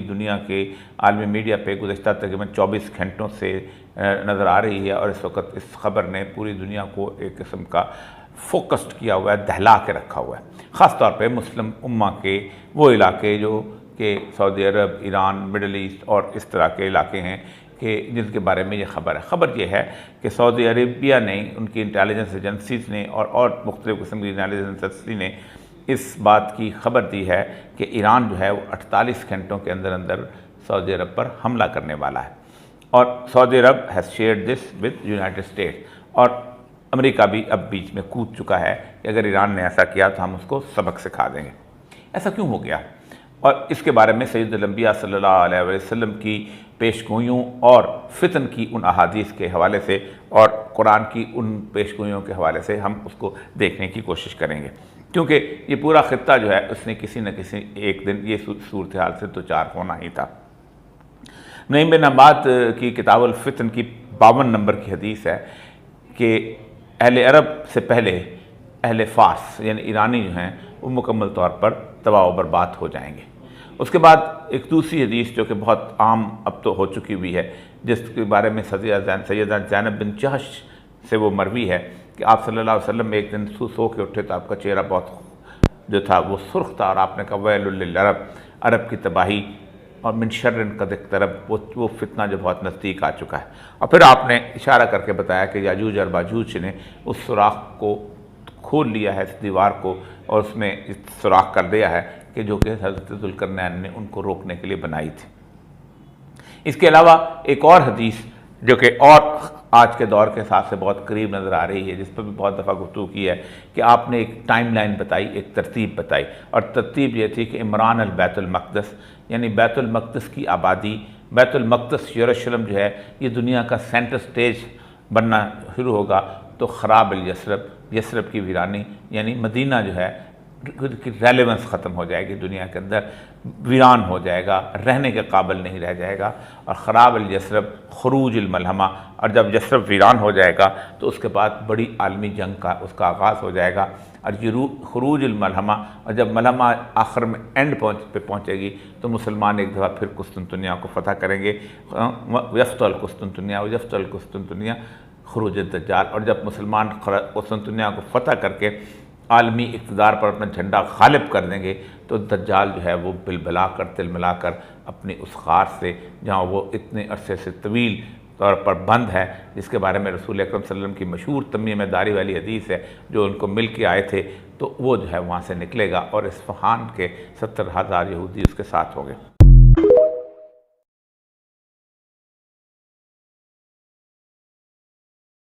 दुनिया के आलमी मीडिया पे गुज़श्ता तकरीबन 24 घंटों से नज़र आ रही है और इस वक्त इस खबर ने पूरी दुनिया को एक किस्म का फोकस्ड किया हुआ है, दहला के रखा हुआ है। ख़ास तौर पे मुस्लिम उम्मा के वो इलाके जो कि सऊदी अरब, ईरान, मिडल ईस्ट और इस तरह के इलाके हैं कि जिनके बारे में ये खबर है। ख़बर ये है कि सऊदी अरेबिया ने, उनकी इंटेलिजेंस एजेंसीज़ ने और मुख्तलिफ़ किस्म की इंटेलिजेंस एजेंसी ने इस बात की खबर दी है कि ईरान जो है वो 48 घंटों के अंदर अंदर सऊदी अरब पर हमला करने वाला है। और Saudi Arab has shared this with United states, और अमेरिका भी अब बीच में कूद चुका है कि अगर ईरान ने ऐसा किया तो हम उसको सबक सिखा देंगे। ऐसा क्यों हो गया? और इसके बारे में सैयदुल अंबिया सल्लल्लाहु अलैहि वसल्लम की पेशगोइयों और फितन की उन अहादीस के हवाले से और कुरान की उन पेशगोइयों के हवाले से हम उसको देखने की कोशिश करेंगे, क्योंकि ये पूरा ख़ित्ता जो है उसने किसी न किसी एक दिन ये सूरत हाल से तो चार होना ही था। नईम बिन हम्माद की किताबुल फितन की 52 नंबर की हदीस है कि अहले अरब से पहले अहले फ़ारस यानी ईरानी जो हैं वो मुकम्मल तौर पर तबाह व बर्बाद हो जाएंगे। उसके बाद एक दूसरी हदीस जो कि बहुत आम अब तो हो चुकी हुई है, जिसके बारे में सैयदा ज़ैनब बिन जहश से वो मरवी है कि आप सल्लल्लाहु अलैहि वसल्लम एक दिन सो के उठे तो आपका चेहरा बहुत जो था वो सुर्ख था और आपने कहा वैलुल लिल अरब, अरब की तबाही और मिन शर्रिन कद इक़्तरब, वो फितना जो बहुत नज़दीक आ चुका है। और फिर आपने इशारा करके बताया कि याजूज और माजूज ने उस सुराख को खोल लिया है, इस दीवार को, और उसमें इस सुराख कर दिया है कि जो कि हज़रत ज़ुल्करनैन ने उनको रोकने के लिए बनाई थी। इसके अलावा एक और हदीस जो कि और आज के दौर के हिसाब से बहुत करीब नज़र आ रही है, जिस पर भी बहुत दफ़ा गुफ्तगू की है कि आपने एक टाइम लाइन बताई, एक तरतीब बताई, और तरतीब ये थी कि इमरान अल बैतुल मक़दस यानी बैतुल मक़दस की आबादी, बैतुल मक़दस यरूशलेम जो है ये दुनिया का सेंटर स्टेज बनना शुरू होगा तो ख़राब अल यसरब, यसरब की वीरानी यानी मदीना जो है की रेलेवेंस ख़त्म हो जाएगी, दुनिया के अंदर वीरान हो जाएगा, रहने के काबिल नहीं रह जाएगा। और ख़राब अल यसरब खुरूज अल मलहमा, और जब यसरब वीरान हो जाएगा तो उसके बाद बड़ी आलमी जंग का उसका आगाज़ हो जाएगा। और खुरूज अल मलहमा, और जब मलहमा आखिर में एंड पे पहुँचेगी तो मुसलमान एक दफ़ा फिर कुस्तुनतुनिया को फ़तह करेंगे, यफ्तुल कुस्तुनतुनिया व यफ्तुल कुस्तुनतुनिया खुरूज दज्जाल। और जब मुसलमान कुस्तुनतुनिया को फ़तह करके आलमी इक़्तिदार पर अपना झंडा गालिब कर देंगे तो दज्जाल जो है वो बिलबिला कर तिलमिला कर अपनी उस खार से जहाँ वो इतने अरसे से तवील तौर पर बंद है, जिसके बारे में रसूल अकरम सल्लल्लाहु अलैहि वसल्लम की मशहूर तमीमदारी वाली हदीस है, जो उनको मिल के आए थे, तो वो जो है वहाँ से निकलेगा और इस्फ़हान के 70,000 यहूदी उसके साथ हो गए।